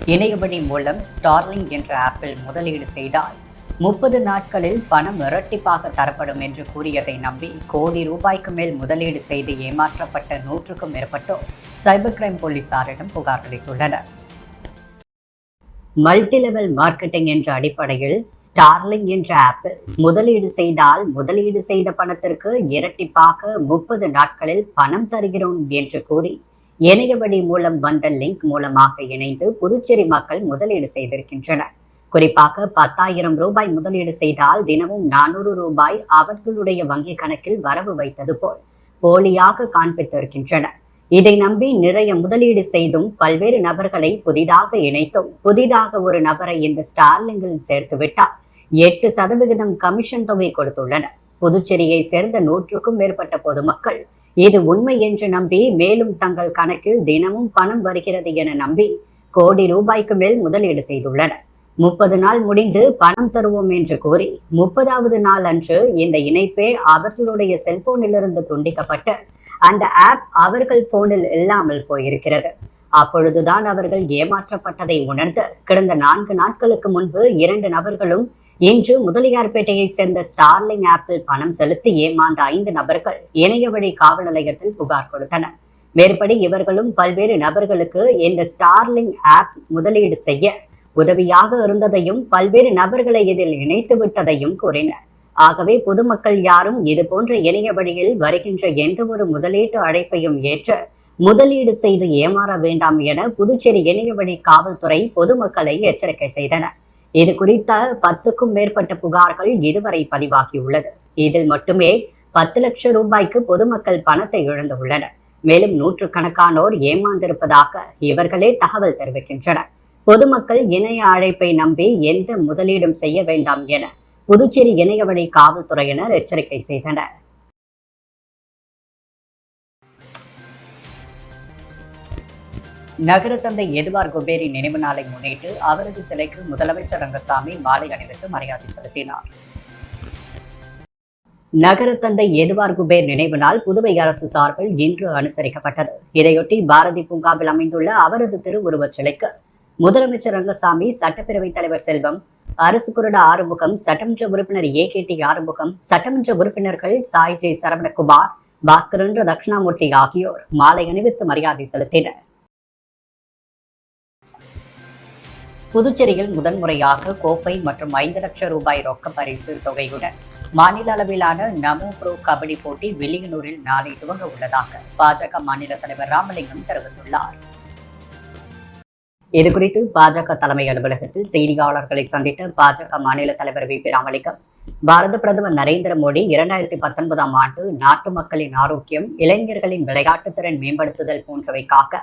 இணையவழி மூலம் ஸ்டார்லிங்க் என்ற ஆப்பில் முதலீடு செய்தால் 30 நாட்களில் பணம் இரட்டிப்பாக தரப்படும் என்று கூறியதை நம்பி கோடி ரூபாய்க்கு மேல் முதலீடு செய்து ஏமாற்றப்பட்ட 100க்கும் மேற்பட்டோர் சைபர் கிரைம் போலீசாரிடம் புகார் அளித்துள்ளனர். மல்டி லெவல் மார்க்கெட்டிங் என்ற அடிப்படையில் ஸ்டார்லிங்க் என்ற ஆப்பில் முதலீடு செய்தால் முதலீடு செய்த பணத்திற்கு இரட்டிப்பாக 30 நாட்களில் பணம் தருகிறோம் என்று கூறி இணையவழி மூலம் வந்த லிங்க் மூலமாக இணைந்து புதுச்சேரி மக்கள் முதலீடு செய்திருக்கின்றனர். குறிப்பாக 10,000 ரூபாய் முதலீடு செய்தால் தினமும் 400 ரூபாய் அவர்களுடைய வங்கி கணக்கில் வரவு வைத்தது போல் போலியாக காண்பித்திருக்கின்றனர். இதை நம்பி நிறைய முதலீடு செய்தும் பல்வேறு நபர்களை புதிதாக இணைத்தும் புதிதாக ஒரு நபரை இந்த ஸ்டார்லிங்கில் சேர்த்துவிட்டால் 8% கமிஷன் தொகை கொடுத்துள்ளனர். புதுச்சேரியை சேர்ந்த 100க்கும் மேற்பட்ட பொதுமக்கள் இது உண்மை என்று நம்பி மேலும் தங்கள் கணக்கில் தினமும் பணம் வருகிறது என நம்பி கோடி ரூபாய்க்கு மேல் முதலீடு செய்துள்ளனர். 30 நாள் முடிந்து பணம் தருவோம் என்று கூறி 30வது நாள் அன்று இந்த இணைப்பே அவர்களுடைய செல்போனிலிருந்து துண்டிக்கப்பட்டு அந்த ஆப் அவர்கள் போனில் இல்லாமல் போயிருக்கிறது. அப்பொழுதுதான் அவர்கள் ஏமாற்றப்பட்டதை உணர்ந்து கடந்த 4 நாட்களுக்கு முன்பு 2 நபர்களும் இன்று முதலியார்பேட்டையை சேர்ந்த ஸ்டார்லிங்க் ஆப்பில் பணம் செலுத்தி ஏமாந்த 5 நபர்கள் இணையவழி காவல் நிலையத்தில் புகார் கொடுத்தனர். மேற்படி இவர்களும் பல்வேறு நபர்களுக்கு இந்த ஸ்டார்லிங்க் ஆப் முதலீடு செய்ய உதவியாக இருந்ததையும் பல்வேறு நபர்களை இதில் இணைத்து விட்டதையும் கூறினர். ஆகவே பொதுமக்கள் யாரும் இது போன்ற இணைய வழியில் வருகின்ற எந்த ஒரு முதலீட்டு அழைப்பையும் ஏற்று முதலீடு செய்து ஏமாற வேண்டாம் என புதுச்சேரி இணையவழி காவல்துறை பொதுமக்களை எச்சரிக்கை செய்தனர். இது குறித்த 10க்கும் மேற்பட்ட புகார்கள் இதுவரை பதிவாகியுள்ளது. இதில் மட்டுமே 10 லட்சம் ரூபாய்க்கு பொதுமக்கள் பணத்தை இழந்துள்ளனர். மேலும் 100கணக்கானோர் ஏமாந்திருப்பதாக இவர்களே தகவல் தெரிவிக்கின்றனர். பொதுமக்கள் இணைய அழைப்பை நம்பி எந்த முதலீடும் செய்ய வேண்டாம் என புதுச்சேரி இணையவழி காவல்துறையினர் எச்சரிக்கை செய்தனர். நகர தந்தை எதுவார் குபேரி நினைவு நாளை முன்னிட்டு அவரது சிலைக்கு முதலமைச்சர் ரங்கசாமி மாலை அணிவித்து மரியாதை செலுத்தினார். நகர தந்தை எதுவார் குபேர் நினைவு நாள் புதுவை அரசு சார்பில் இன்று அனுசரிக்கப்பட்டது. இதையொட்டி பாரதி பூங்காவில் அமைந்துள்ள அவரது திருவுருவச் சிலைக்கு முதலமைச்சர் ரங்கசாமி, சட்டப்பேரவைத் தலைவர் செல்வம், அரசு குருட ஆறுமுகம், சட்டமன்ற உறுப்பினர் AKT ஆறுமுகம், சட்டமன்ற உறுப்பினர்கள் சாய் ஜே சரவணகுமார், பாஸ்கரன், தட்சிணாமூர்த்தி ஆகியோர் மாலை அணிவித்து மரியாதை செலுத்தினர். புதுச்சேரியில் முதன்முறையாக கோப்பை மற்றும் 5 லட்சம் ரூபாய் ரொக்க பரிசு தொகையுடன் மாநில அளவிலான நமோ ப்ரோ கபடி போட்டி வில்லியனூரில் நாளை துவங்க உள்ளதாக பாஜக மாநில தலைவர் ராமலிங்கம் தெரிவித்துள்ளார். இதுகுறித்து பாஜக தலைமை அலுவலகத்தில் செய்தியாளர்களை சந்தித்த பாஜக மாநில தலைவர் VP ராமலிங்கம், பாரத பிரதமர் நரேந்திர மோடி 2019ஆம் ஆண்டு நாட்டு மக்களின் ஆரோக்கியம், இளைஞர்களின் விளையாட்டுத் திறன் மேம்படுத்துதல் போன்றவைக்காக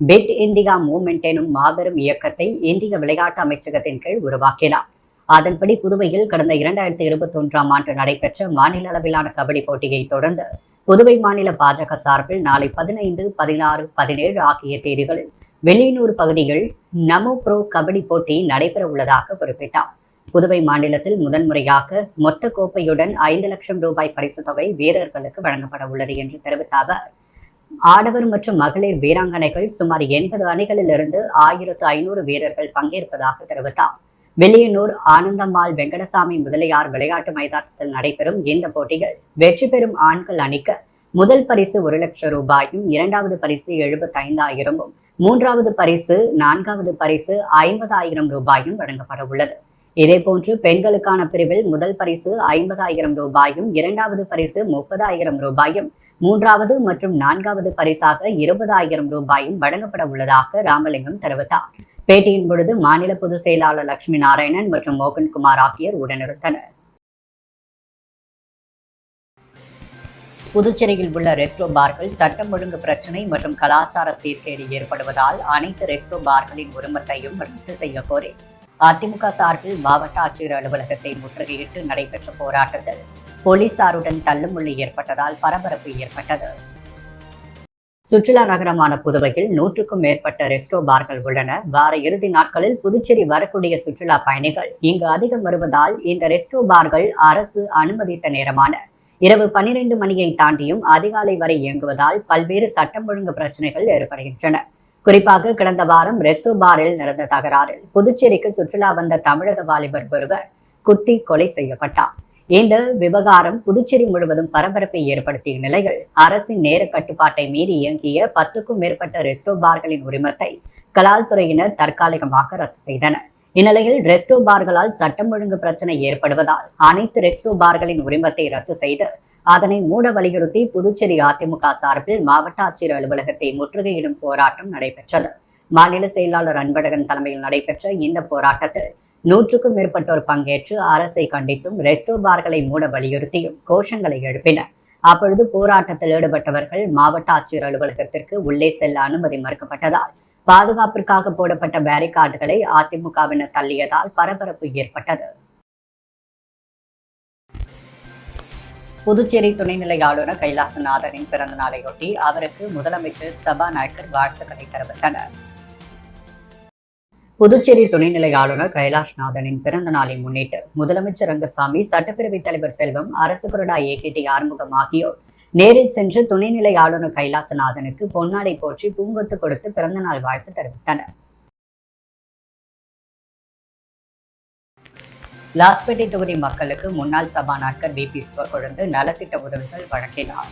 பிட் இந்தியா மூவ்மெண்ட் எனும் மாபெரும் இயக்கத்தை இந்திய விளையாட்டு அமைச்சகத்தின் கீழ் உருவாக்கினார். அதன்படி புதுவையில் கடந்த 2021ஆம் ஆண்டு நடைபெற்ற மாநில அளவிலான கபடி போட்டியை தொடர்ந்து புதுவை மாநில பாஜக சார்பில் நாளை 15, 16, 17 ஆகிய தேதிகளில் வில்லியனூர் பகுதியில் நமோ ப்ரோ கபடி போட்டி நடைபெற உள்ளதாக குறிப்பிட்டார். புதுவை மாநிலத்தில் முதன்முறையாக மொத்த கோப்பையுடன் 5 லட்சம் ரூபாய் பரிசு தொகை வீரர்களுக்கு வழங்கப்பட உள்ளது என்று தெரிவித்த அவர், ஆடவர் மற்றும் மகளிர் வீராங்கனைகள் சுமார் 80 அணிகளிலிருந்து 1500 வீரர்கள் பங்கேற்பதாக தெரிவித்தார். வில்லியனூர் ஆனந்தம்மாள் வெங்கடசாமி முதலியார் விளையாட்டு மைதானத்தில் நடைபெறும் இந்த போட்டிகள் வெற்றி பெறும் ஆண்கள் அணிக்கு முதல் பரிசு 1 லட்சம் ரூபாயும், 2வது பரிசு 75,000, 3வது பரிசு 4வது பரிசு 50,000 ரூபாயும் வழங்கப்பட உள்ளது. இதேபோன்று பெண்களுக்கான பிரிவில் முதல் பரிசு 50,000 ரூபாயும், 2வது பரிசு 30,000 ரூபாயும், 3வது மற்றும் 4வது பரிசாக 20,000 ரூபாயும் வழங்கப்பட உள்ளதாக ராமலிங்கம் தெரிவித்தார். பேட்டியின் பொழுது மாநில பொதுச் செயலாளர் லட்சுமி நாராயணன் மற்றும் மோகன்குமார் ஆகியோர் உடனிருந்தனர். புதுச்சேரியில் உள்ள ரெஸ்டோ பார்கள் சட்டம் ஒழுங்கு பிரச்சினை மற்றும் கலாச்சார சீர்கேடு ஏற்படுவதால் அனைத்து ரெஸ்டோ பார்களின் உரிமத்தையும் ரத்து செய்ய கோரி அதிமுக சார்பில் மாவட்ட ஆட்சியர் அலுவலகத்தை முற்றுகையிட்டு நடைபெற்ற போராட்டத்தில் போலீசாருடன் தள்ளுமுள்ளு ஏற்பட்டதால் பரபரப்பு ஏற்பட்டது. சுற்றுலா நகரமான புதுவையில் 100க்கும் மேற்பட்ட ரெஸ்டோ பார்கள் உள்ளன. வார இறுதி நாட்களில் புதுச்சேரி வரக்கூடிய சுற்றுலா பயணிகள் இங்கு அதிகம் வருவதால் இந்த ரெஸ்டோ பார்கள் அரசு அனுமதித்த நேரமான இரவு 12 மணியை தாண்டியும் அதிகாலை வரை இயங்குவதால் பல்வேறு சட்டம் ஒழுங்கு பிரச்சனைகள் ஏற்படுகின்றன. குறிப்பாக கடந்த வாரம் ரெஸ்டோ பாரில் நடந்த தகராறில் புதுச்சேரிக்கு சுற்றுலா வந்த தமிழக வாலிபர் ஒருவர் குத்தி கொலை செய்யப்பட்டார். இந்த விவகாரம் புதுச்சேரி முழுவதும் பரபரப்பை ஏற்படுத்திய நிலையில் அரசின் நேர கட்டுப்பாட்டை மீறி இயங்கிய 10க்கும் மேற்பட்ட ரெஸ்டோ பார்களின் உரிமத்தை கலால் துறையினர் தற்காலிகமாக ரத்து செய்தனர். இந்நிலையில் ரெஸ்டோ பார்களால் சட்டம் ஒழுங்கு பிரச்சனை ஏற்படுவதால் அனைத்து ரெஸ்டோ பார்களின் உரிமத்தை ரத்து செய்து அதனை மூட வலியுறுத்தி புதுச்சேரி அதிமுக சார்பில் மாவட்ட ஆட்சியர் அலுவலகத்தை முற்றுகையிடும் போராட்டம் நடைபெற்றது. மாநில செயலாளர் அன்பழகன் தலைமையில் நடைபெற்ற இந்த போராட்டத்தில் 100க்கும் மேற்பட்டோர் பங்கேற்று அரசை கண்டித்தும் ரெஸ்டோ பார்களை மூட வலியுறுத்தியும் கோஷங்களை எழுப்பினர். அப்பொழுது போராட்டத்தில் ஈடுபட்டவர்கள் மாவட்ட ஆட்சியர் அலுவலகத்திற்கு உள்ளே செல்ல அனுமதி மறுக்கப்பட்டதால் பாதுகாப்பிற்காக போடப்பட்ட பேரிகார்டுகளை அதிமுகவினர் தள்ளியதால் பரபரப்பு ஏற்பட்டது. புதுச்சேரி துணைநிலை ஆளுநர் கைலாசநாதனின் பிறந்த நாளையொட்டி அவருக்கு முதலமைச்சர் சபாநாயகர் வாழ்த்துக்களை தெரிவித்தனர். புதுச்சேரி துணைநிலை ஆளுநர் கைலாஷ்நாதனின் பிறந்த நாளை முன்னிட்டு முதலமைச்சர் ரங்கசாமி, சட்டப்பேரவைத் தலைவர் செல்வம், அரசு கொறடா ஏகேடி ஆறுமுகம் ஆகியோர் நேரில் சென்று துணைநிலை ஆளுநர் கைலாசநாதனுக்கு பொன்னாடை போற்றி பூங்கொத்து கொடுத்து பிறந்தநாள் வாழ்த்து தெரிவித்தனர். லாஸ்பேட்டை தொகுதி மக்களுக்கு முன்னாள் சபாநாயகர் வி.பி. சிவக்கொழுந்து நலத்திட்ட உதவிகள் வழங்கினார்.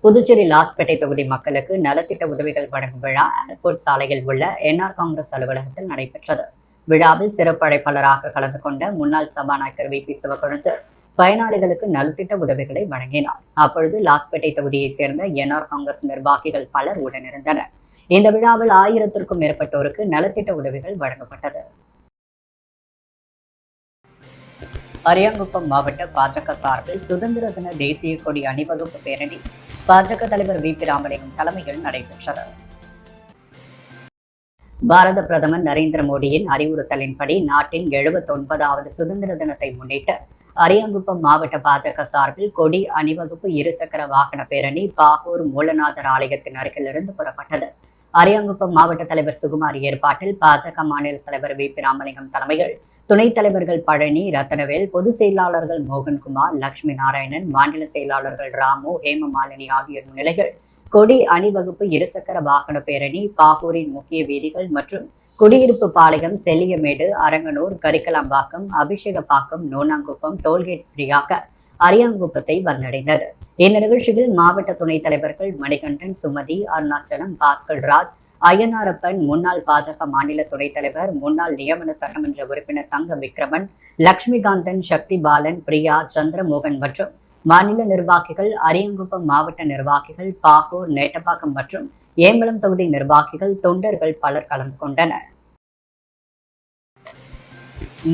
புதுச்சேரி லாஸ்பேட்டை தொகுதி மக்களுக்கு நலத்திட்ட உதவிகள் வழங்கும் விழா ஏர்போர்ட் சாலையில் உள்ள என்ஆர் காங்கிரஸ் அலுவலகத்தில் நடைபெற்றது. விழாவில் சிறப்பு அழைப்பாளராக கலந்து கொண்ட முன்னாள் சபாநாயகர் வி.பி. சிவக்கொழுந்து பயனாளிகளுக்கு நலத்திட்ட உதவிகளை வழங்கினார். அப்பொழுது லாஸ்பேட்டை தொகுதியை சேர்ந்த என்ஆர் காங்கிரஸ் நிர்வாகிகள் பலர் உடனிருந்தனர். இந்த விழாவில் 1000க்கும் மேற்பட்டோருக்கு நலத்திட்ட உதவிகள் வழங்கப்பட்டது. அரியாங்குப்பம் மாவட்ட பாஜக சார்பில் சுதந்திர தின தேசிய கொடி அணிவகுப்பு பேரணி பாஜக தலைவர் வி.பி. ராமலிங்கம் தலைமையில் நடைபெற்றது. பாரத பிரதமர் நரேந்திர மோடியின் அறிவுறுத்தலின்படி நாட்டின் 79வது சுதந்திர தினத்தை முன்னிட்டு அரியாங்குப்பம் மாவட்ட பாஜக சார்பில் கொடி அணிவகுப்பு இருசக்கர வாகன பேரணி பாகூர் மூலநாதர் ஆலயத்தின் அருகிலிருந்து புறப்பட்டது. அரியாங்குப்பம் மாவட்ட தலைவர் சுகுமார் ஏற்பாட்டில் பாஜக மாநில தலைவர் வி.பி. ராமலிங்கம் தலைமையில் துணைத் தலைவர்கள் பழனி, ரத்தனவேல், பொதுச் செயலாளர்கள் மோகன்குமார், லட்சுமி நாராயணன், மாநில செயலாளர்கள் ராமு, ஹேமமாலினி ஆகியோர் முன்னிலையில் கொடி அணிவகுப்பு இருசக்கர வாகன பேரணி பாகூரின் முக்கிய வீதிகள் மற்றும் குடியிருப்பு பாளையம், செல்லியமேடு, அரங்கனூர், கரிக்கலாம்பாக்கம், அபிஷேகப்பாக்கம், நோனாங்குப்பம் டோல்கேட் வழியாக அரியாங்குப்பத்தை வந்தடைந்தது. இந்த நிகழ்ச்சியில் மாவட்ட துணைத் தலைவர்கள் மணிகண்டன், சுமதி, அருணாச்சலம், பாஸ்கர் ராஜ், ஐயனாரப்பன், முன்னாள் பாஜக மாநில துணைத் தலைவர், முன்னாள் நியமன சட்டமன்ற உறுப்பினர் தங்க விக்ரமன், லட்சுமிகாந்தன், சக்தி பாலன், பிரியா, சந்திரமோகன் மற்றும் மாநில நிர்வாகிகள், அரியாங்குப்பம் மாவட்ட நிர்வாகிகள், பாகூர், நேட்டப்பாக்கம் மற்றும் ஏம்பலம் தொகுதி நிர்வாகிகள், தொண்டர்கள் பலர் கலந்து கொண்டனர்.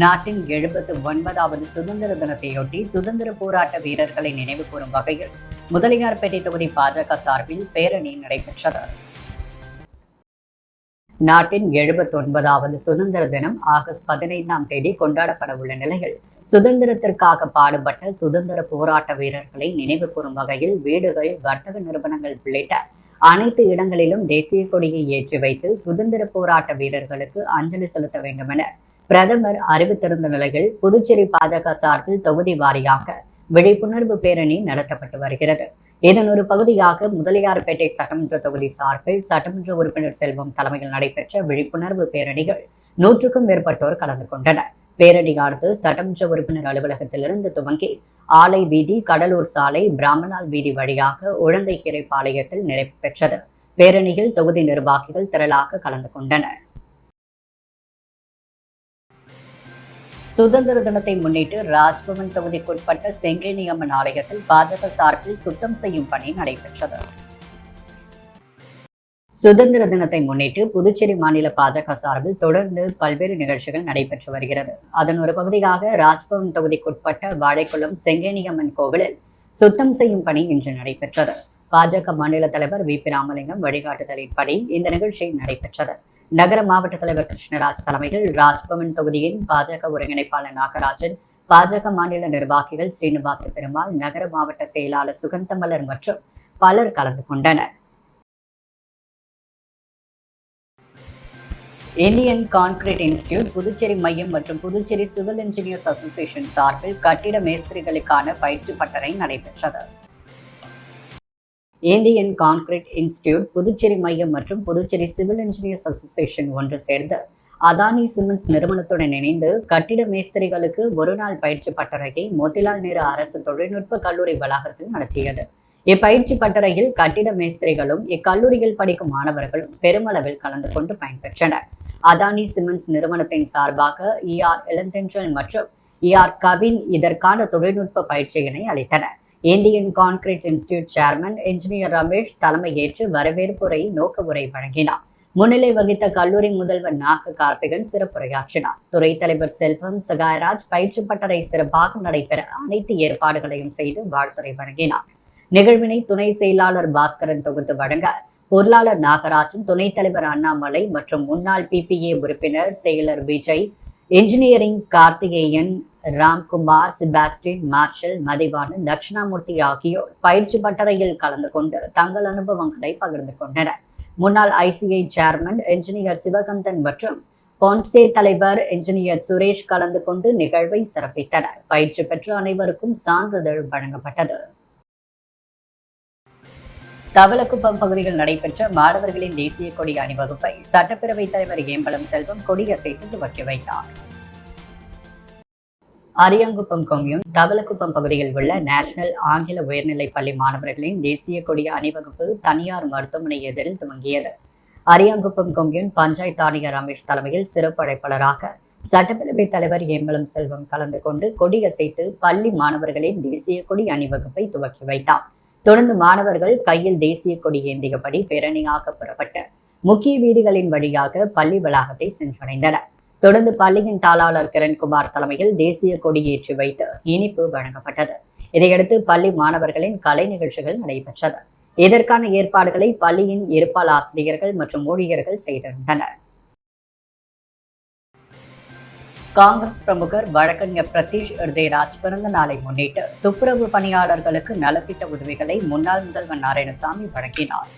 நாட்டின் 79வது சுதந்திர தினத்தையொட்டி சுதந்திர போராட்ட வீரர்களை நினைவு கூறும் வகையில் முதலியார்பேட்டை தொகுதி பாஜக சார்பில் பேரணி நடைபெற்றது. நாட்டின் 79வது சுதந்திர தினம் ஆகஸ்ட் 15ஆம் தேதி கொண்டாடப்பட உள்ள நிலையில் சுதந்திரத்திற்காக பாடுபட்ட சுதந்திர போராட்ட வீரர்களை நினைவு கூறும் வகையில் வீடுகள், வர்த்தக நிறுவனங்கள் உள்ளிட்ட அனைத்து இடங்களிலும் தேசிய கொடியை ஏற்றி வைத்து சுதந்திர போராட்ட வீரர்களுக்கு அஞ்சலி செலுத்த வேண்டும் என பிரதமர் அறிவித்திருந்த நிலையில் புதுச்சேரி பாஜக சார்பில் தொகுதி வாரியாக விழிப்புணர்வு பேரணி நடத்தப்பட்டு வருகிறது. இதன் ஒரு பகுதியாக முதலியார்பேட்டை சட்டமன்ற தொகுதி சார்பில் சட்டமன்ற உறுப்பினர் செல்வம் தலைமையில் நடைபெற்ற விழிப்புணர்வு பேரணிகள் 100க்கும் மேற்பட்டோர் கலந்து கொண்டனர். பேரணியானது சட்டமன்ற உறுப்பினர் அலுவலகத்திலிருந்து துவங்கி ஆலை வீதி, கடலூர் சாலை, பிராமணால் வீதி வழியாக உழந்தைக்கீரை பாளையத்தில் நிறைவு பெற்றது. பேரணியில் தொகுதி நிர்வாகிகள் திரளாக கலந்து கொண்டனர். சுதந்திர தினத்தை முன்னிட்டு ராஜ்பவன் தொகுதிக்குட்பட்ட செங்கேணி அம்மன் ஆலயத்தில் பாஜக சார்பில் சுத்தம் செய்யும் பணி நடைபெற்றது. சுதந்திர தினத்தை முன்னிட்டு புதுச்சேரி மாநில பாஜக சார்பில் தொடர்ந்து பல்வேறு நிகழ்ச்சிகள் நடைபெற்று வருகிறது. அதன் ஒரு பகுதியாக ராஜ்பவன் தொகுதிக்குட்பட்ட வாழைக்குளம் செங்கேணி அம்மன் கோவிலில் சுத்தம் செய்யும் பணி இன்று நடைபெற்றது. பாஜக மாநில தலைவர் வி.பி. ராமலிங்கம் வழிகாட்டுதலின்படி இந்த நிகழ்ச்சி நடைபெற்றது. நகர மாவட்ட தலைவர் கிருஷ்ணராஜ் தலைமையில் ராஜ்பவன் தொகுதியின் பாஜக ஒருங்கிணைப்பாளர் நாகராஜன், பாஜக மாநில நிர்வாகிகள் ஸ்ரீனிவாச பெருமாள், நகர மாவட்ட செயலாளர் சுகந்தமலர் மற்றும் பலர் கலந்து கொண்டனர். இந்தியன் கான்கிரீட் இன்ஸ்டிடியூட், புதுச்சேரி மையம் மற்றும் புதுச்சேரி சிவில் இன்ஜினியர்ஸ் அசோசியேஷன் சார்பில் கட்டிட மேஸ்திரிகளுக்கான பயிற்சி பட்டறை நடைபெற்றது. இந்தியன் கான்கிரீட் இன்ஸ்டிடியூட், புதுச்சேரி மையம் மற்றும் புதுச்சேரி சிவில் இன்ஜினியர்ஸ் அசோசியேஷன் ஒன்று சேர்ந்து அதானி சிமெண்ட்ஸ் நிறுவனத்துடன் இணைந்து கட்டிட மேஸ்திரிகளுக்கு ஒருநாள் பயிற்சி பட்டறையை மோதிலால் நேரு அரசு தொழில்நுட்ப கல்லூரி வளாகத்தில் நடத்தியது. இப்பயிற்சி பட்டறையில் கட்டிட மேஸ்திரிகளும் இக்கல்லூரியில் படிக்கும் மாணவர்களும் பெருமளவில் கலந்து கொண்டு பயன்பெற்றனர். அதானி சிமெண்ட்ஸ் நிறுவனத்தின் சார்பாக இலந்தென்றல் மற்றும் கவின் இதற்கான தொழில்நுட்ப பயிற்சியினை அளித்தனர். Indian concrete institute chairman engineer Ramesh தலைமையேற்று வரவேற்புரை நோக்க உரை வழங்கினார். முன்னிலை வகித்த கல்லூரி முதல்வர் நாக கார்த்திகன் சிறப்புரையாற்றினார். துறை தலைவர் செல்வம் சகாயராஜ் பயிற்சி பட்டறை சிறப்பாக நடைபெற அனைத்து ஏற்பாடுகளையும் செய்து வாழ்த்துரை வழங்கினார். நிகழ்வினை துணை செயலாளர் பாஸ்கரன் தொகுத்து வழங்க பொருளாளர் நாகராஜன், துணைத் தலைவர் அண்ணாமலை மற்றும் முன்னாள் PPA உறுப்பினர் செயலர் விஜய், இன்ஜினியரிங் கார்த்திகேயன், ராம்குமார், செபாஸ்டின், மார்ஷல், மதிவானன், தட்சிணாமூர்த்தி ஆகியோர் பயிற்சி பட்டறையில் கலந்து கொண்டு தங்கள் அனுபவங்களை பகிர்ந்து கொண்டனர். முன்னாள் ICI சேர்மன் இன்ஜினியர் சிவகந்தன் மற்றும் பொன்சே தலைவர் இன்ஜினியர் சுரேஷ் கலந்து கொண்டு நிகழ்வை சிறப்பித்தனர். பயிற்சி பெற்ற அனைவருக்கும் சான்றிதழ் வழங்கப்பட்டது. தவளக்குப்பம் பகுதியில் நடைபெற்ற மாணவர்களின் தேசிய கொடி அணிவகுப்பை சட்டப்பேரவைத் தலைவர் ஏம்பலம் செல்வம் கொடியசைத்து துவக்கி வைத்தார். அரியாங்குப்பம் கொம்யூன் தவளக்குப்பம் பகுதியில் உள்ள நேஷனல் ஆங்கில உயர்நிலைப் பள்ளி மாணவர்களின் தேசிய கொடி அணிவகுப்பு தனியார் மருத்துவமனை எதிரில் துவங்கியது. அரியாங்குப்பம் கொம்யூன் பஞ்சாயத்து ஆணையர் ரமேஷ் தலைமையில் சிறப்பு அழைப்பாளராக சட்டப்பேரவைத் தலைவர் ஏம்பலம் செல்வம் கலந்து கொண்டு கொடியசைத்து பள்ளி மாணவர்களின் தேசிய கொடி அணிவகுப்பை துவக்கி வைத்தார். தொடர்ந்து மாணவர்கள் கையில் தேசிய கொடி ஏந்தியபடி பேரணியாக புறப்பட்டு முக்கிய வீதிகளின் வழியாக பள்ளி வளாகத்தை சென்றடைந்தனர். தொடர்ந்து பள்ளியின் தாளாளர் கிரண்குமார் தலைமையில் தேசிய கொடி ஏற்றி வைத்து இனிப்பு வழங்கப்பட்டது. இதையடுத்து பள்ளி மாணவர்களின் கலை நிகழ்ச்சிகள் நடைபெற்றது. இதற்கான ஏற்பாடுகளை பள்ளியின் இருப்பால் ஆசிரியர்கள் மற்றும் ஊழியர்கள் செய்திருந்தனர். காங்கிரஸ் பிரமுகர் வழக்கறிஞர் பிரதீஷ் ஹிருதயராஜ் பிறந்த நாளை முன்னிட்டு துப்புரவு பணியாளர்களுக்கு நலத்திட்ட உதவிகளை முன்னாள் முதல்வர் நாராயணசாமி வழங்கினார்.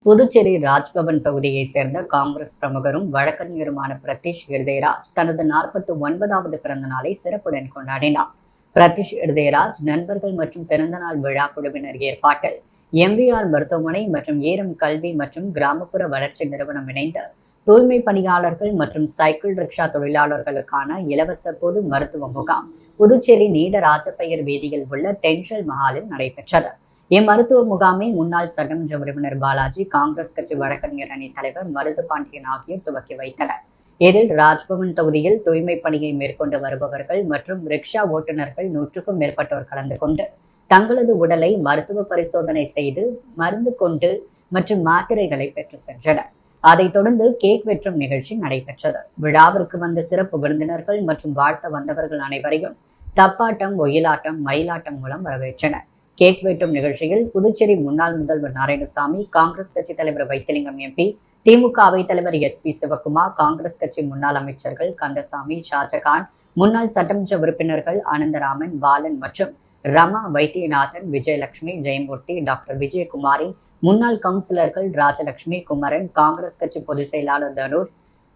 புதுச்சேரி ராஜ்பவன் தொகுதியைச் சேர்ந்த காங்கிரஸ் பிரமுகரும் வழக்கறிஞருமான பிரதீஷ் ஹிருதயராஜ் தனது 49வது பிறந்த நாளை சிறப்புடன் கொண்டாடினார். பிரதீஷ் ஹிருதயராஜ் நண்பர்கள் மற்றும் பிறந்தநாள் விழா குழுவினர் ஏற்பாட்டில் MVR மருத்துவமனை மற்றும் ஏரம் கல்வி மற்றும் கிராமப்புற வளர்ச்சி நிறுவனம் இணைந்து தூய்மை பணியாளர்கள் மற்றும் சைக்கிள் ரிக்ஷா தொழிலாளர்களுக்கான இலவச பொது மருத்துவ முகாம் புதுச்சேரி நீடராஜப்பையர் வீதியில் உள்ள தென்றல் மஹாலில் நடைபெற்றது. இம்மருத்துவ முகாமை முன்னாள் சட்டமன்ற உறுப்பினர் பாலாஜி, காங்கிரஸ் கட்சி வழக்கறிஞர் அணி தலைவர் மருது பாண்டியன் ஆகியோர் துவக்கி வைத்தனர். இதில் ராஜ்பவன் தொகுதியில் தூய்மை பணியை மேற்கொண்டு வருபவர்கள் மற்றும் ரிக்ஷா ஓட்டுநர்கள் 100க்கும் மேற்பட்டோர் கலந்து கொண்டு தங்களது உடலை மருத்துவ பரிசோதனை செய்து மருந்து கொண்டு மற்றும் மாத்திரைகளை பெற்று சென்றனர். அதைத் தொடர்ந்து கேக் வெட்டும் நிகழ்ச்சி நடைபெற்றது. விழாவிற்கு வந்த சிறப்பு விருந்தினர்கள் மற்றும் வாழ்த்த வந்தவர்கள் அனைவரையும் தப்பாட்டம், ஒயிலாட்டம், மயிலாட்டம் மூலம் வரவேற்றனர். கேக் வெட்டும் நிகழ்ச்சியில் புதுச்சேரி முன்னாள் முதல்வர் நாராயணசாமி, காங்கிரஸ் கட்சி தலைவர் வைத்திலிங்கம் MP, திமுக அவைத் தலைவர் SP சிவகுமார், காங்கிரஸ் கட்சி முன்னாள் அமைச்சர்கள் கந்தசாமி, ஷாஜகான், முன்னாள் சட்டமன்ற உறுப்பினர்கள் அனந்தராமன், பாலன் மற்றும் ரமா வைத்தியநாதன், விஜயலட்சுமி, ஜெயமூர்த்தி, டாக்டர் விஜயகுமாரி, முன்னாள் கவுன்சிலர்கள் ராஜலட்சுமி, குமரன், காங்கிரஸ் கட்சி பொதுச் செயலாளர் தனுர்,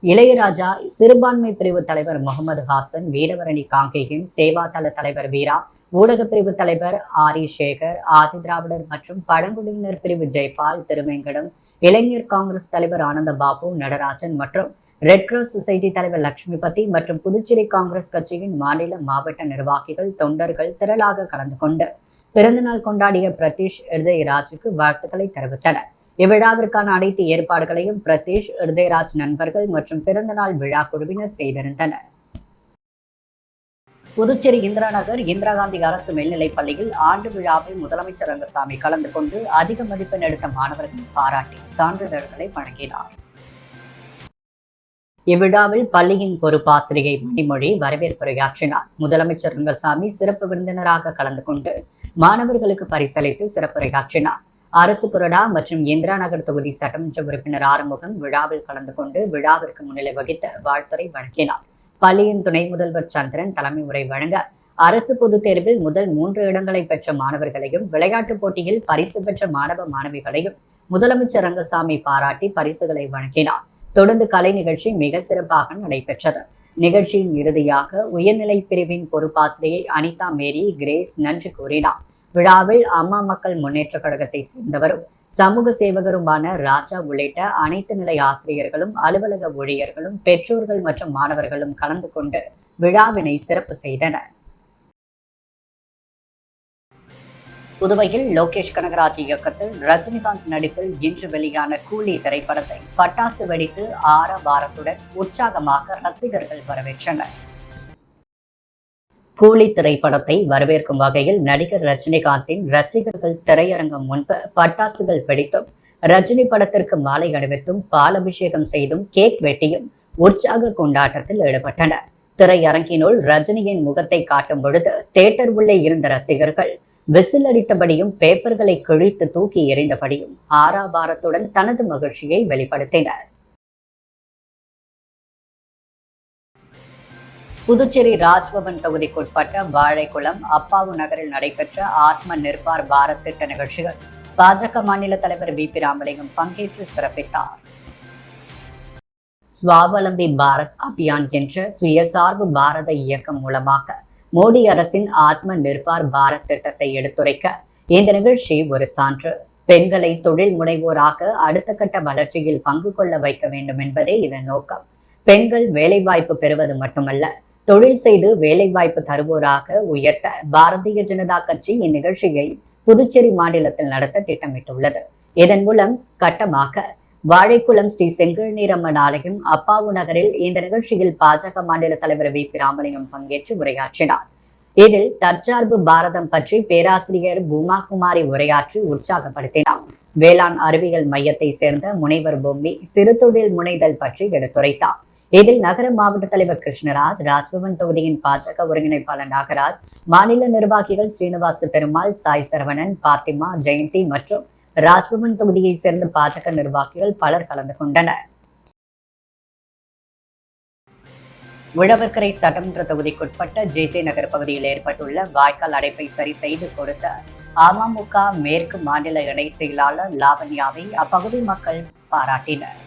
இளையராஜா, சிறுபான்மை பிரிவு தலைவர் முகமது ஹாசன், வீரவரணி காங்கேயன், சேவாதள தலைவர் வீரா, ஊடக பிரிவு தலைவர் ஆரி சேகர், ஆதி திராவிடர் மற்றும் பழங்குடியினர் பிரிவு ஜெய்பால், திருவேங்கடம், இளைஞர் காங்கிரஸ் தலைவர் ஆனந்த பாபு, நடராஜன் மற்றும் ரெட் கிராஸ் சொசைட்டி தலைவர் லட்சுமிபதி மற்றும் புதுச்சேரி காங்கிரஸ் கட்சியின் மாநில, மாவட்ட நிர்வாகிகள், தொண்டர்கள் திரளாக கலந்து கொண்டு பிறந்தநாள் கொண்டாடிய பிரதீஷ் ஹிருதயராஜுக்கு வாழ்த்துக்களை தெரிவித்தனர். இவ்விழாவிற்கான அனைத்து ஏற்பாடுகளையும் பிரதீஷ் ஹிருதயராஜ் நண்பர்கள் மற்றும் பிறந்தநாள் விழா குழுவினர் செய்திருந்தனர். புதுச்சேரி இந்திரா நகர் இந்திரா காந்தி அரசு மேல்நிலைப் பள்ளியில் ஆண்டு விழாவில் முதலமைச்சர் ரங்கசாமி கலந்து கொண்டு அதிக மதிப்பெண் எடுத்த மாணவர்களை பாராட்டி சான்றிதழ்களை வழங்கினார். இவ்விழாவில் பள்ளியின் பொறுப்பாசிரியை மணிமொழி வரவேற்புரையாற்றினார். முதலமைச்சர் ரங்கசாமி சிறப்பு விருந்தினராக கலந்து கொண்டு மாணவர்களுக்கு பரிசளித்து சிறப்புரையாற்றினார். அரசு கொறடா மற்றும் இந்திரா நகர் தொகுதி சட்டமன்ற உறுப்பினர் ஆறுமுகம் விழாவில் கலந்து கொண்டு விழாவிற்கு முன்னிலை வகித்து வாழ்த்துரை வழங்கினார். பள்ளியின் துணை முதல்வர் சந்திரன் தலைமை உரை வழங்க அரசு பொதுத் தேர்வில் முதல் 3 இடங்களை பெற்ற மாணவர்களையும் விளையாட்டுப் போட்டியில் பரிசு பெற்ற மாணவ மாணவிகளையும் முதலமைச்சர் ரங்கசாமி பாராட்டி பரிசுகளை வழங்கினார். தொடர்ந்து கலை நிகழ்ச்சி மிக சிறப்பாக நடைபெற்றது. நிகழ்ச்சியின் இறுதியாக உயர்நிலை பிரிவின் பொறுப்பாசிரியை அனிதா மேரி கிரேஸ் நன்றி கூறினார். விழாவில் அம்மா மக்கள் முன்னேற்ற கழகத்தை சேர்ந்தவரும் சமூக சேவகருமான ராஜா உள்ளிட்ட அனைத்து நிலை ஆசிரியர்களும் அலுவலக ஊழியர்களும் பெற்றோர்கள் மற்றும் மாணவர்களும் கலந்து கொண்டு விழாவினை சிறப்பு செய்தனர். புதுவையில் லோகேஷ் கனகராஜ் இயக்கத்தில் ரஜினிகாந்த் நடிப்பில் இன்று வெளியான கூலி திரைப்படத்தை பட்டாசு வெடித்து ஆரவாரத்துடன் உற்சாகமாக ரசிகர்கள் வரவேற்றனர். கூலி திரைப்படத்தை வரவேற்கும் வகையில் நடிகர் ரஜினிகாந்தின் ரசிகர்கள் திரையரங்கம் முன்பு பட்டாசுகள் வெடித்தும் ரஜினி படத்திற்கு மாலை அணிவித்தும் பாலபிஷேகம் செய்தும் கேக் வெட்டியும் உற்சாக கொண்டாட்டத்தில் ஈடுபட்டனர். திரையரங்கினுள் ரஜினியின் முகத்தை காட்டும் பொழுது தியேட்டர் உள்ளே இருந்த ரசிகர்கள் விசில் அடித்தபடியும் பேப்பர்களை கிழித்து தூக்கி எறிந்தபடியும் ஆரவாரத்துடன் தனது மகிழ்ச்சியை வெளிப்படுத்தினர். புதுச்சேரி ராஜ்பவன் தொகுதிக்குட்பட்ட வாழைக்குளம் அப்பாவு நகரில் நடைபெற்ற ஆத்ம நிர்பார் பாரத் திட்ட நிகழ்ச்சிகள் பாஜக மாநில தலைவர் வி.பி. ராமலிங்கம் பங்கேற்று சிறப்பித்தார். ஸ்வாவலம்பி பாரத் அபியான் என்ற சுயசார்பு பாரத இயக்கம் மூலமாக மோடி அரசின் ஆத்ம நிர்பார் பாரத் திட்டத்தை எடுத்துரைக்க இந்த நிகழ்ச்சி ஒரு சான்று. பெண்களை தொழில் முனைவோராக அடுத்த கட்ட வளர்ச்சியில் பங்கு கொள்ள வைக்க வேண்டும் என்பதே இதன் நோக்கம். பெண்கள் வேலைவாய்ப்பு பெறுவது மட்டுமல்ல, தொழில் செய்து வேலைவாய்ப்பு தருவோராக உயர்த்த பாரதிய ஜனதா கட்சி இந்நிகழ்ச்சியை புதுச்சேரி மாநிலத்தில் நடத்த திட்டமிட்டுள்ளது. இதன் மூலம் கட்டமாக வாழைக்குளம் ஸ்ரீ செங்கல்நீரம்மன் ஆலயம் அப்பாவு நகரில் இந்த நிகழ்ச்சியில் பாஜக மாநில தலைவர் வி.பி. ராமலிங்கம் பங்கேற்று உரையாற்றினார். இதில் தற்சார்பு பாரதம் பற்றி பேராசிரியர் பூமா குமாரி உரையாற்றி உற்சாகப்படுத்தினார். வேளாண் அறிவியல் மையத்தை சேர்ந்த முனைவர் பொம்மி சிறு தொழில் முனைதல் பற்றி எடுத்துரைத்தார். இதில் நகர மாவட்ட தலைவர் கிருஷ்ணராஜ், ராஜ்பவன் தொகுதியின் பாஜக ஒருங்கிணைப்பாளர் நாகராஜ், மாநில நிர்வாகிகள் ஸ்ரீனிவாச பெருமாள், சாய் சரவணன், பாத்திமா, ஜெயந்தி மற்றும் ராஜ்பவன் தொகுதியை சேர்ந்த பாஜக நிர்வாகிகள் பலர் கலந்து கொண்டனர். உழவர்கரை சட்டமன்ற தொகுதிக்குட்பட்ட ஜே நகர் பகுதியில் ஏற்பட்டுள்ள வாய்க்கால் அடைப்பை சரி செய்து கொடுத்த அமமுக மேற்கு மாநில இணை செயலாளர் லாவண்யாவை அப்பகுதி மக்கள் பாராட்டினர்.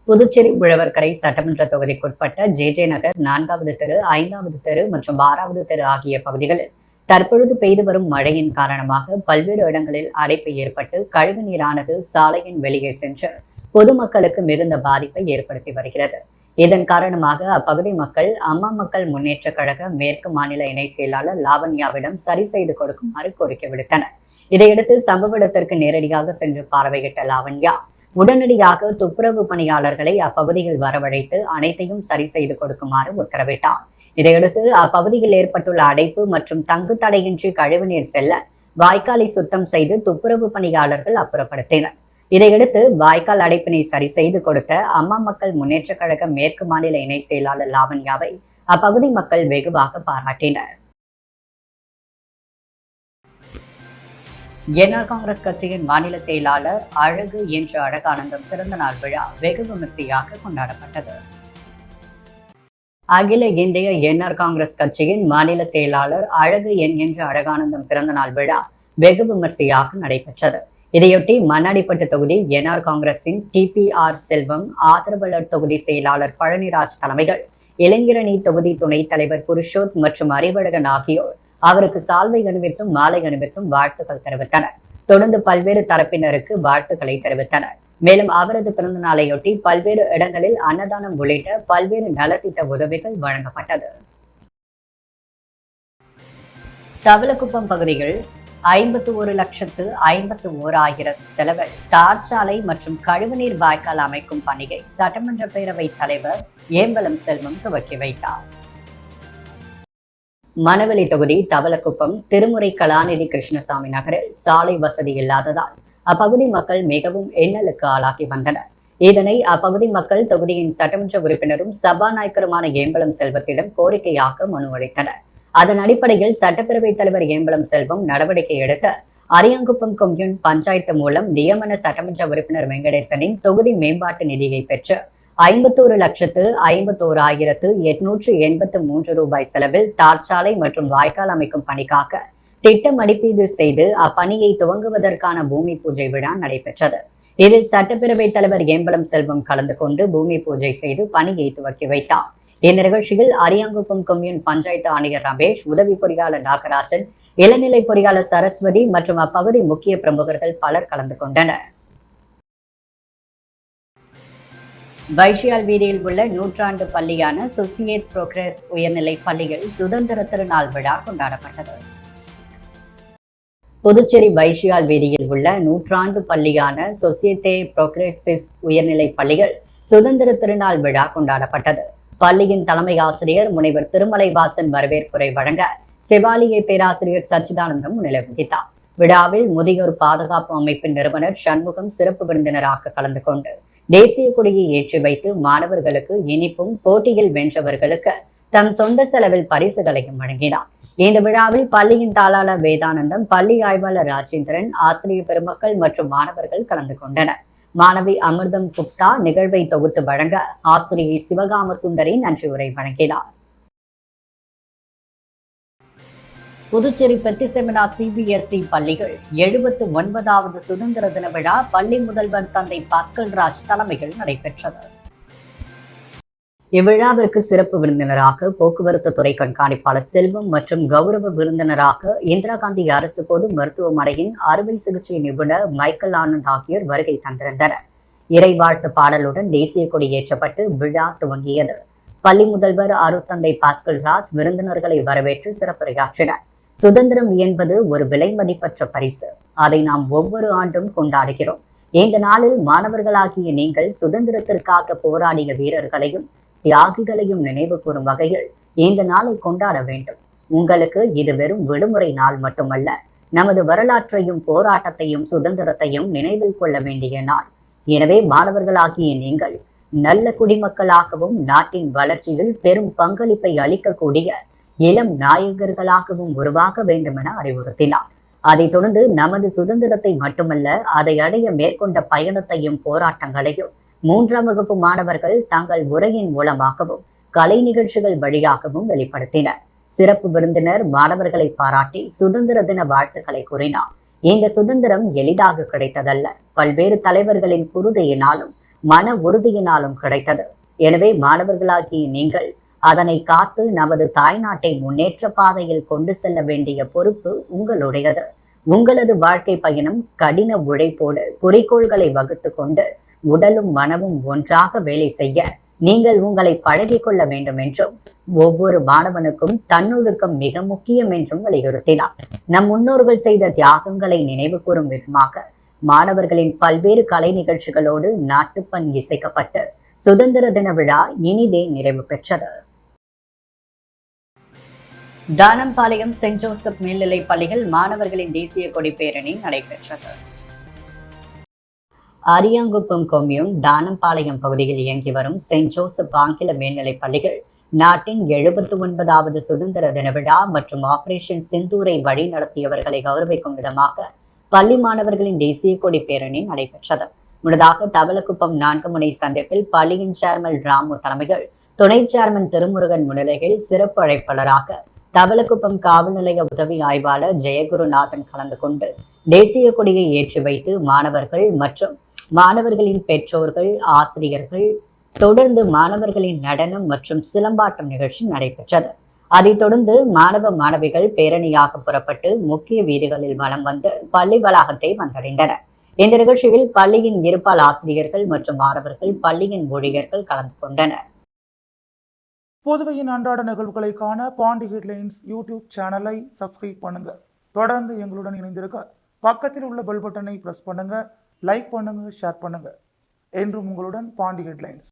புதுச்சேரி உழவர்கரை சட்டமன்ற தொகுதிக்குட்பட்ட ஜே நகர் 4வது தெரு, 5வது தெரு மற்றும் 6வது தெரு ஆகிய பகுதிகளில் தற்பொழுது பெய்து வரும் மழையின் காரணமாக பல்வேறு இடங்களில் அடைப்பு ஏற்பட்டு கழிவு நீரானது சாலையின் வெளியே சென்று பொதுமக்களுக்கு மிகுந்த பாதிப்பை ஏற்படுத்தி வருகிறது. இதன் காரணமாக அப்பகுதி மக்கள் அம்மா மக்கள் முன்னேற்ற கழக மேற்கு மாநில இணை செயலாளர் லாவண்யாவிடம் சரி செய்து கொடுக்குமாறு கோரிக்கை விடுத்தனர். இதையடுத்து சம்பவ இடத்திற்கு நேரடியாக சென்று பார்வையிட்ட லாவண்யா உடனடியாக துப்புரவு பணியாளர்களை அப்பகுதியில் வரவழைத்து அனைத்தையும் சரி செய்து கொடுக்குமாறு உத்தரவிட்டார். இதையடுத்து அப்பகுதியில் ஏற்பட்டுள்ள அடைப்பு மற்றும் தங்கு தடையின்றி கழிவுநீர் செல்ல வாய்க்காலை சுத்தம் செய்து துப்புரவு பணியாளர்கள் அப்புறப்படுத்தினர். இதையடுத்து வாய்க்கால் அடைப்பினை சரி செய்து கொடுத்த அம்மா மக்கள் முன்னேற்ற கழக மேற்கு மாநில இணை செயலாளர் லாவண்யாவை அப்பகுதி மக்கள் வெகுவாக பாராட்டினர். என்ஆர் காங்கிரஸ் கட்சியின் மாநில செயலாளர் அழகு என்ற அழகானந்தம் பிறந்தநாள் விழா வெகு விமர்சையாக கொண்டாடப்பட்டது. அகில இந்திய என்ஆர் காங்கிரஸ் கட்சியின் மாநில செயலாளர் அழகு என்ற அழகானந்தம் பிறந்தநாள் விழா வெகு விமர்சையாக நடைபெற்றது. இதையொட்டி மண்ணாடிப்பட்டு தொகுதி என்ஆர் காங்கிரசின் டிபிஆர் செல்வம், ஆதரவாளர் தொகுதி செயலாளர் பழனிராஜ் தலைமைகள், இளைஞரணி தொகுதி துணைத் தலைவர் புருஷோத் மற்றும் அறிவழகன் ஆகியோர் அவருக்கு சால்வை அணிவித்தும் மாலை அணிவித்தும் வாழ்த்துக்கள் தெரிவித்தனர். தொடர்ந்து பல்வேறு தரப்பினருக்கு வாழ்த்துக்களை தெரிவித்தனர். மேலும் அவரது பிறந்த நாளையொட்டி பல்வேறு இடங்களில் அன்னதானம் உள்ளிட்ட பல்வேறு நலத்திட்ட உதவிகள் வழங்கப்பட்டது. தவளக்குப்பம் பகுதியில் 51,51,000 செலவில் தார்ச்சாலை மற்றும் கழிவுநீர் வாய்க்கால் அமைக்கும் பணியை சட்டமன்ற பேரவைத் தலைவர் ஏம்பலம் செல்வம் துவக்கி வைத்தார். மணவெளி தொகுதி தவளக்குப்பம் திருமுறை கலாநிதி கிருஷ்ணசாமி நகரில் சாலை வசதி இல்லாததால் அப்பகுதி மக்கள் மிகவும் இன்னலுக்கு ஆளாகி வந்தனர். இதனை அப்பகுதி மக்கள் தொகுதியின் சட்டமன்ற உறுப்பினரும் சபாநாயகருமான ஏம்பலம் செல்வத்திடம் கோரிக்கையாக மனு அளித்தனர். அதன் அடிப்படையில் சட்டப்பேரவைத் தலைவர் ஏம்பலம் செல்வம் நடவடிக்கை எடுத்து அரியாங்குப்பம் கொம்யூன் பஞ்சாயத்து மூலம் நியமன சட்டமன்ற உறுப்பினர் வெங்கடேசனின் தொகுதி மேம்பாட்டு நிதியை பெற்று 51,51,883 ரூபாய் செலவில் தார்ச்சாலை மற்றும் வாய்க்கால் அமைக்கும் பணிக்காக திட்ட மதிப்பீடு செய்து அப்பணியை துவங்குவதற்கான பூமி பூஜை விழா நடைபெற்றது. இதில் சட்டப்பேரவைத் தலைவர் ஏம்பலம் செல்வம் கலந்து கொண்டு பூமி பூஜை செய்து பணியை துவக்கி வைத்தார். இந்த நிகழ்ச்சியில் அரியாங்குப்பம் கொம்யூன் பஞ்சாயத்து ஆணையர் ரமேஷ், உதவி பொறியாளர் நாகராஜன், இளநிலை பொறியாளர் சரஸ்வதி மற்றும் அப்பகுதி முக்கிய பிரமுகர்கள் பலர் கலந்து கொண்டனர். வைஷியால் வீதியில் உள்ள நூற்றாண்டு பள்ளியான சொசியேட் புரோகிரஸ் உயர்நிலை பள்ளியில் சுதந்திர திருநாள் விழா கொண்டாடப்பட்டது. புதுச்சேரி வைஷியால் வீதியில் உள்ள நூற்றாண்டு பள்ளியான சொசியேட்டே புரோகிரஸிஸ் உயர்நிலை பள்ளிகள் சுதந்திர திருநாள் விழா கொண்டாடப்பட்டது. பள்ளியின் தலைமை ஆசிரியர் முனைவர் திருமலைவாசன் வரவேற்புரை வழங்க செவாலியை பேராசிரியர் சச்சிதானந்தம் முன்னிலை வகித்தார். விழாவில் முதியோர் பாதுகாப்பு அமைப்பின் நிறுவனர் சண்முகம் சிறப்பு விருந்தினராக கலந்து கொண்டு தேசிய கொடியை ஏற்றி வைத்து மாணவர்களுக்கு இனிப்பும், போட்டியில் வென்றவர்களுக்கு தம் சொந்த செலவில் பரிசுகளையும் வழங்கினார். இந்த விழாவில் பள்ளியின் தாளாளர் வேதானந்தம், பள்ளி ஆய்வாளர் ராஜேந்திரன், ஆசிரியர் பெருமக்கள் மற்றும் மாணவர்கள் கலந்து கொண்டனர். மாணவி அமிர்தம் குப்தா நிகழ்வை தொகுத்து வழங்க ஆசிரியை சிவகாம சுந்தரி நன்றி உரை வழங்கினார். புதுச்சேரி பெத்திசெமினா சிபிஎஸ்இ பள்ளிகள் 79வது சுதந்திர தின விழா பள்ளி முதல்வர் தந்தை பாஸ்கல்ராஜ் தலைமையில் நடைபெற்றது. இவ்விழாவிற்கு சிறப்பு விருந்தினராக போக்குவரத்து துறை கண்காணிப்பாளர் செல்வம் மற்றும் கௌரவ விருந்தினராக இந்திரா காந்தி அரசு பொது மருத்துவமனையின் அறுவை சிகிச்சை நிபுணர் மைக்கேல் ஆனந்த் ஆகியோர் வருகை தந்திருந்தனர். இறைவாழ்த்து பாடலுடன் தேசிய கொடி ஏற்றப்பட்டு விழா துவங்கியது. பள்ளி முதல்வர் அருத்தந்தை பாஸ்கல்ராஜ் விருந்தினர்களை வரவேற்று சிறப்புரையாற்றினர். சுதந்திரம் என்பது ஒரு விலை மதிப்பற்ற பரிசு. அதை நாம் ஒவ்வொரு ஆண்டும் கொண்டாடுகிறோம். இந்த நாளில் மாணவர்களாகிய நீங்கள் சுதந்திரத்திற்காக போராடிய வீரர்களையும் தியாகிகளையும் நினைவு கூறும் வகையில் இந்த நாளை கொண்டாட வேண்டும். உங்களுக்கு இது வெறும் விடுமுறை நாள் மட்டுமல்ல, நமது வரலாற்றையும் போராட்டத்தையும் சுதந்திரத்தையும் நினைவில் கொள்ள வேண்டிய நாள். எனவே மாணவர்களாகிய நீங்கள் நல்ல குடிமக்களாகவும் நாட்டின் வளர்ச்சியில் பெரும் பங்களிப்பை அளிக்கக்கூடிய இளம் நாயகர்களாகவும் உருவாக வேண்டும் என அறிவுறுத்தினார். அதைத் தொடர்ந்து நமது சுதந்திரத்தை மட்டுமல்ல, அதை அடைய மேற்கொண்ட பயணத்தையும் போராட்டங்களையும் 3ஆம் வகுப்பு மாணவர்கள் தங்கள் உரையின் மூலமாகவும் கலை நிகழ்ச்சிகள் வழியாகவும் வெளிப்படுத்தினர். சிறப்பு விருந்தினர் மாணவர்களை பாராட்டி சுதந்திர தின வாழ்த்துக்களை கூறினார். இந்த சுதந்திரம் எளிதாக கிடைத்ததல்ல, பல்வேறு தலைவர்களின் குருதியினாலும் மன உறுதியினாலும் கிடைத்தது. எனவே மாணவர்களாகிய நீங்கள் அதனை காத்து நமது தாய்நாட்டை முன்னேற்ற பாதையில் கொண்டு செல்ல வேண்டிய பொறுப்பு உங்களுடையது. உங்களது வாழ்க்கை பயணம் கடின உழைப்போடு குறிக்கோள்களை வகுத்து கொண்டு உடலும் மனமும் ஒன்றாக வேலை செய்ய நீங்கள் உங்களை பழகிக் கொள்ள வேண்டும் என்றும், ஒவ்வொரு மாணவனுக்கும் தன்னொழுக்கம் மிக முக்கியம் என்றும் வலியுறுத்தினார். நம் முன்னோர்கள் செய்த தியாகங்களை நினைவு கூறும் விதமாக மாணவர்களின் பல்வேறு கலை நிகழ்ச்சிகளோடு நாட்டுப்பண் இசைக்கப்பட்டு சுதந்திர தின விழா இனிதே நிறைவு பெற்றது. தானம்பாளையம் சென்ட் ஜோசப் மேல்நிலை பள்ளிகள் மாணவர்களின் தேசிய கொடி பேரணி நடைபெற்றது. அரியாங்குப்பம் கொம்யூன் தானம்பாளையம் பகுதியில் இயங்கி வரும் சென்ட் ஜோசப் ஆங்கில மேல்நிலை பள்ளிகள் நாட்டின் 79வது சுதந்திர தின விழா மற்றும் ஆபரேஷன் சிந்தூரை வழி நடத்தியவர்களை கௌரவிக்கும் விதமாக பள்ளி மாணவர்களின் தேசிய கொடி பேரணி நடைபெற்றது. முன்னதாக தவளக்குப்பம் 4 முனை சந்திப்பில் பள்ளியின் சேர்மன் ராமு தலைமையில் துணை சேர்மன் திருமுருகன் முன்னிலையில் சிறப்பு அழைப்பாளராக தவளக்குப்பம் காவல் நிலைய உதவி ஆய்வாளர் ஜெயகுருநாதன் கலந்து கொண்டு தேசிய கொடியை ஏற்றி வைத்து மாணவர்கள் மற்றும் மாணவர்களின் பெற்றோர்கள், ஆசிரியர்கள் தொடர்ந்து மாணவர்களின் நடனம் மற்றும் சிலம்பாட்டம் நிகழ்ச்சி நடைபெற்றது. அதைத் தொடர்ந்து மாணவ மாணவிகள் பேரணியாக புறப்பட்டு முக்கிய வீதிகளில் வலம் வந்து பள்ளி வளாகத்தை வந்தடைந்தனர். இந்த நிகழ்ச்சியில் பள்ளியின் இருபால் ஆசிரியர்கள் மற்றும் மாணவர்கள், பள்ளியின் ஊழியர்கள் கலந்து கொண்டனர். புதுவையின் அன்றாட நிகழ்வுகளை காண பாண்டி ஹெட்லைன்ஸ் யூடியூப் சேனலை சப்ஸ்கிரைப் பண்ணுங்க. தொடர்ந்து எங்களுடன் இணைந்திருக்க பக்கத்தில் உள்ள பெல் பட்டனை பிரஸ் பண்ணுங்க, லைக் பண்ணுங்க, ஷேர் பண்ணுங்க. என்றும் உங்களுடன் பாண்டி ஹெட்லைன்ஸ்.